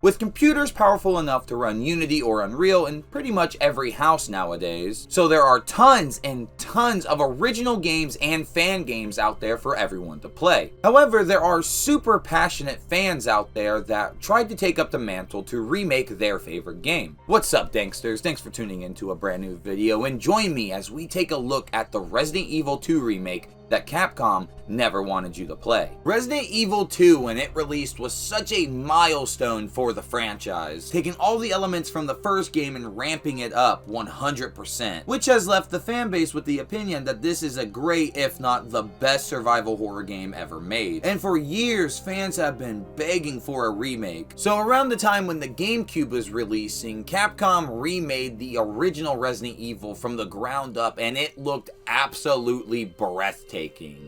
With computers powerful enough to run Unity or Unreal in pretty much every house nowadays, so there are tons and tons of original games and fan games out there for everyone to play. However, there are super passionate fans out there that tried to take up the mantle to remake their favorite game. What's up, Dankers? Thanks for tuning in to a brand new video, and join me as we take a look at the Resident Evil 2 remake that Capcom never wanted you to play. Resident Evil 2, when it released, was such a milestone for the franchise, taking all the elements from the first game and ramping it up 100%, which has left the fanbase with the opinion that this is a great, if not the best survival horror game ever made. And for years, fans have been begging for a remake. So around the time when the GameCube was releasing, Capcom remade the original Resident Evil from the ground up, and it looked absolutely breathtaking.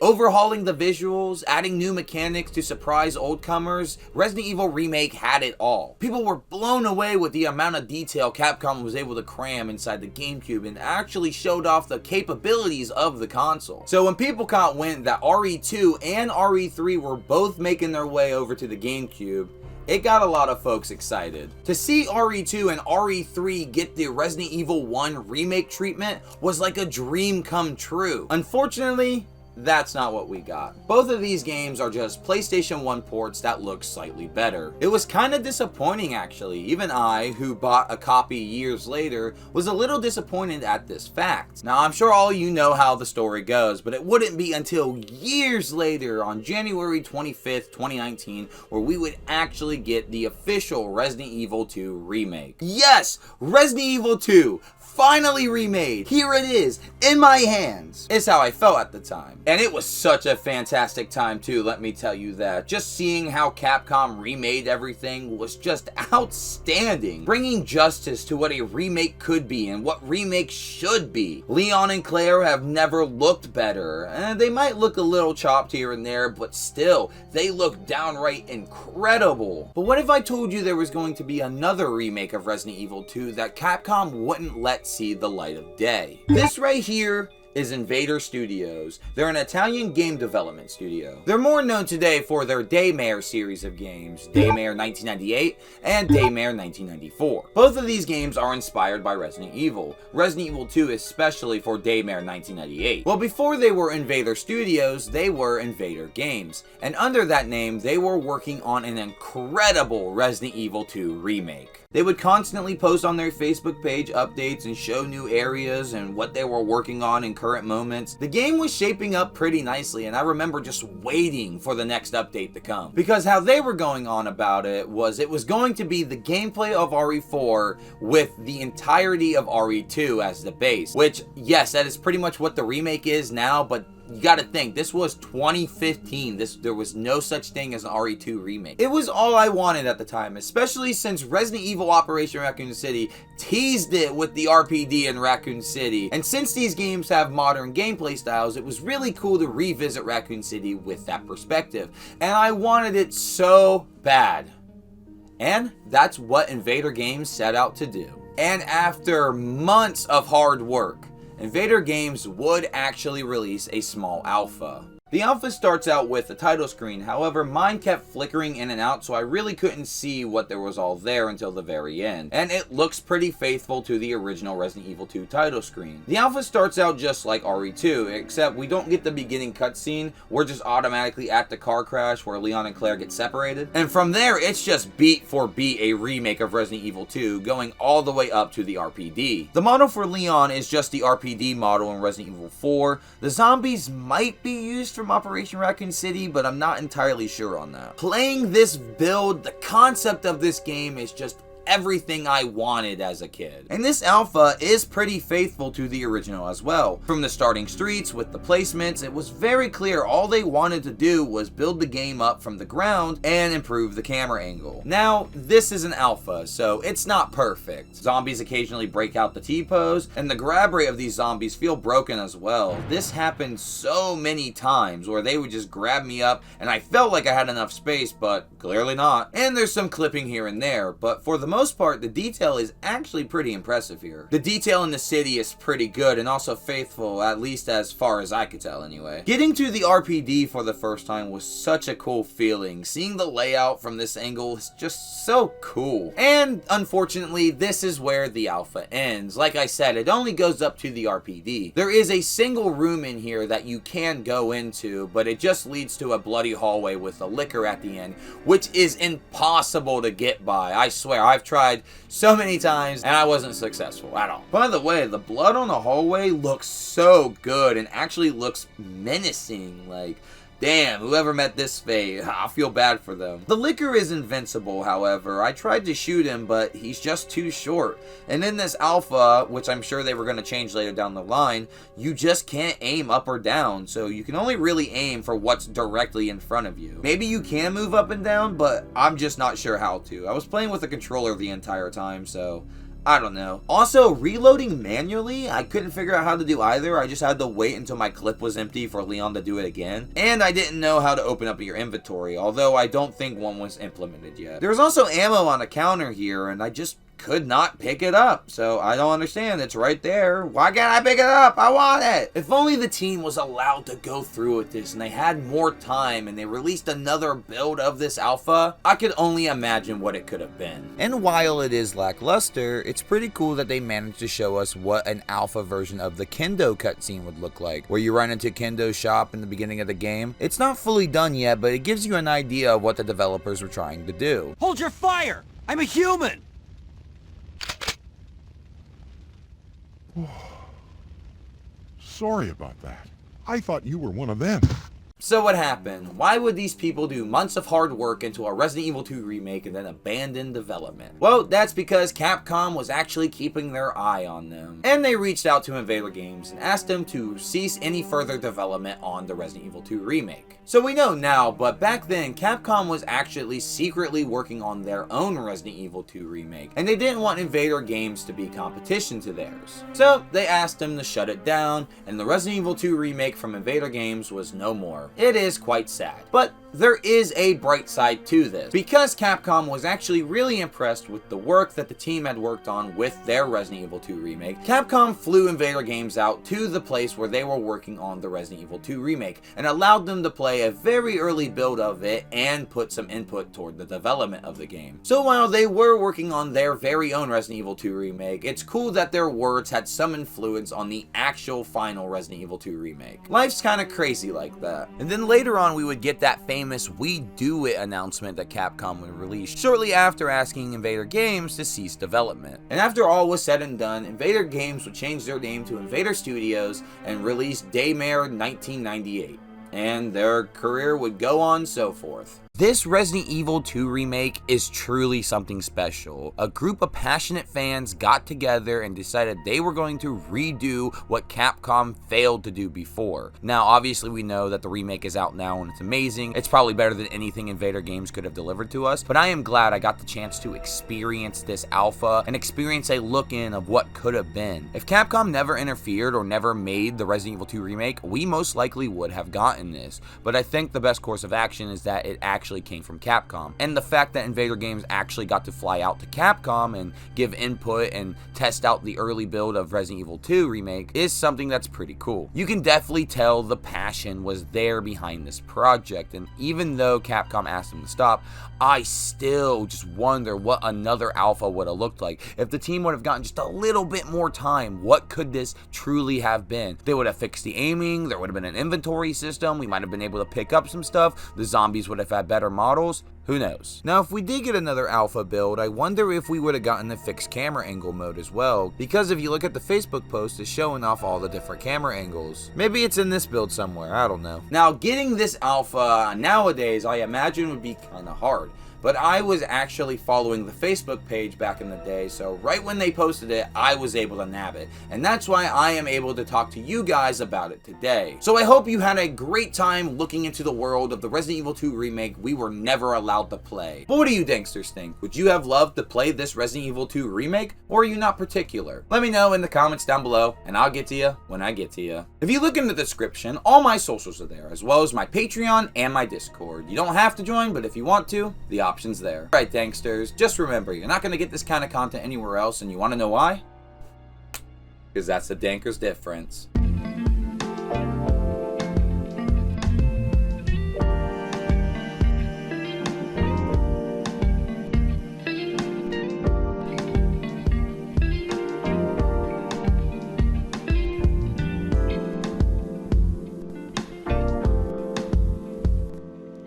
Overhauling the visuals, adding new mechanics to surprise oldcomers, Resident Evil Remake had it all. People were blown away with the amount of detail Capcom was able to cram inside the GameCube and actually showed off the capabilities of the console. So when people caught wind that RE2 and RE3 were both making their way over to the GameCube, it got a lot of folks excited. To see RE2 and RE3 get the Resident Evil 1 remake treatment was like a dream come true. Unfortunately, that's not what we got. Both of these games are just PlayStation 1 ports that look slightly better. It was kind of disappointing actually. Even I, who bought a copy years later, was a little disappointed at this fact. Now I'm sure all you know how the story goes, but it wouldn't be until years later on January 25th, 2019, where we would actually get the official Resident Evil 2 remake. Yes! Resident Evil 2! Finally remade! Here it is, in my hands! It's how I felt at the time. And it was such a fantastic time too, let me tell you that. Just seeing how Capcom remade everything was just outstanding. Bringing justice to what a remake could be and what remakes should be. Leon and Claire have never looked better. They might look a little chopped here and there, but still, they look downright incredible. But what if I told you there was going to be another remake of Resident Evil 2 that Capcom wouldn't let see the light of day? This right here is Invader Studios. They're an Italian game development studio. They're more known today for their Daymare series of games, Daymare 1998 and Daymare 1994. Both of these games are inspired by Resident Evil. Resident Evil 2 especially for Daymare 1998. Well, before they were Invader Studios, they were Invader Games, and under that name, they were working on an incredible Resident Evil 2 remake. They would constantly post on their Facebook page updates and show new areas and what they were working on in current moments. The game was shaping up pretty nicely, and I remember just waiting for the next update to come. Because how they were going on about it was going to be the gameplay of RE4 with the entirety of RE2 as the base. Which, yes, that is pretty much what the remake is now, but you gotta think, this was 2015. There was no such thing as an RE2 remake. It was all I wanted at the time, especially since Resident Evil Operation Raccoon City teased it with the RPD in Raccoon City. And since these games have modern gameplay styles, it was really cool to revisit Raccoon City with that perspective. And I wanted it so bad. And that's what Invader Games set out to do. And after months of hard work, Invader Games would actually release a small alpha. The alpha starts out with the title screen, however mine kept flickering in and out, so I really couldn't see what there was all there until the very end. And it looks pretty faithful to the original Resident Evil 2 title screen. The alpha starts out just like RE2, except we don't get the beginning cutscene, we're just automatically at the car crash where Leon and Claire get separated. And from there, it's just beat for beat a remake of Resident Evil 2, going all the way up to the RPD. The model for Leon is just the RPD model in Resident Evil 4. The zombies might be used from Operation Raccoon City, but I'm not entirely sure on that. Playing this build, the concept of this game is just everything I wanted as a kid. And this alpha is pretty faithful to the original as well. From the starting streets with the placements, it was very clear all they wanted to do was build the game up from the ground and improve the camera angle. Now, this is an alpha, so it's not perfect. Zombies occasionally break out the T-pose, and the grab rate of these zombies feel broken as well. This happened so many times where they would just grab me up and I felt like I had enough space, but clearly not. And there's some clipping here and there, but for the most part, the detail is actually pretty impressive here. The detail in the city is pretty good and also faithful, at least as far as I could tell anyway. Getting to the RPD for the first time was such a cool feeling. Seeing the layout from this angle is just so cool. And unfortunately, this is where the alpha ends. Like I said, it only goes up to the RPD. There is a single room in here that you can go into, but it just leads to a bloody hallway with a liquor at the end, which is impossible to get by. I swear, I've tried so many times and I wasn't successful at all. By the way, the blood on the hallway looks so good and actually looks menacing. Like, damn, whoever met this fate, I feel bad for them. The liquor is invincible, however. I tried to shoot him, but he's just too short. And in this alpha, which I'm sure they were going to change later down the line, you just can't aim up or down, so you can only really aim for what's directly in front of you. Maybe you can move up and down, but I'm just not sure how to. I was playing with a controller the entire time, so I don't know. Also, reloading manually, I couldn't figure out how to do either. I just had to wait until my clip was empty for Leon to do it again. And I didn't know how to open up your inventory, although I don't think one was implemented yet. There was also ammo on the counter here, and I just could not pick it up, so I don't understand. It's right there. Why can't I pick it up? I want it. If only the team was allowed to go through with this and they had more time and they released another build of this alpha, I could only imagine what it could have been. And while it is lackluster, it's pretty cool that they managed to show us what an alpha version of the Kendo cutscene would look like, where you run into Kendo's shop in the beginning of the game. It's not fully done yet, but it gives you an idea of what the developers were trying to do. Hold your fire! I'm a human! Sorry about that. I thought you were one of them. So what happened? Why would these people do months of hard work into a Resident Evil 2 remake and then abandon development? Well, that's because Capcom was actually keeping their eye on them. And they reached out to Invader Games and asked them to cease any further development on the Resident Evil 2 remake. So we know now, but back then, Capcom was actually secretly working on their own Resident Evil 2 remake, and they didn't want Invader Games to be competition to theirs. So they asked them to shut it down, and the Resident Evil 2 remake from Invader Games was no more. It is quite sad, but there is a bright side to this, because Capcom was actually really impressed with the work that the team had worked on with their Resident Evil 2 remake. Capcom flew Invader Games out to the place where they were working on the Resident Evil 2 remake and allowed them to play a very early build of it and put some input toward the development of the game. So while they were working on their very own Resident Evil 2 remake, it's cool that their words had some influence on the actual final Resident Evil 2 remake. Life's kind of crazy like that. And then later on we would get that famous "We Do It" announcement that Capcom would release shortly after asking Invader Games to cease development. And after all was said and done, Invader Games would change their name to Invader Studios and release Daymare 1998. And their career would go on so forth. This Resident Evil 2 remake is truly something special. A group of passionate fans got together and decided they were going to redo what Capcom failed to do before. Now, obviously we know that the remake is out now and it's amazing. It's probably better than anything Invader Games could have delivered to us, but I am glad I got the chance to experience this alpha and experience a look in of what could have been. If Capcom never interfered or never made the Resident Evil 2 remake, we most likely would have gotten this, but I think the best course of action is that it actually came from Capcom. And the fact that Invader Games actually got to fly out to Capcom and give input and test out the early build of Resident Evil 2 remake is something that's pretty cool. You can definitely tell the passion was there behind this project, and even though Capcom asked them to stop, I still just wonder what another alpha would have looked like. If the team would have gotten just a little bit more time, what could this truly have been? They would have fixed the aiming, there would have been an inventory system, we might have been able to pick up some stuff, the zombies would have had better models. Who knows? Now, if we did get another alpha build, I wonder if we would have gotten the fixed camera angle mode as well, because if you look at the Facebook post, it's showing off all the different camera angles. Maybe it's in this build somewhere, I don't know. Now, getting this alpha nowadays, I imagine would be kind of hard. But I was actually following the Facebook page back in the day, so right when they posted it, I was able to nab it. And that's why I am able to talk to you guys about it today. So I hope you had a great time looking into the world of the Resident Evil 2 remake we were never allowed to play. But what do you Danksters think? Would you have loved to play this Resident Evil 2 remake, or are you not particular? Let me know in the comments down below, and I'll get to you when I get to you. If you look in the description, all my socials are there, as well as my Patreon and my Discord. You don't have to join, but if you want to, the options there. Alright, Danksters, just remember, you're not going to get this kind of content anywhere else, and you want to know why? Because that's the Dankers difference.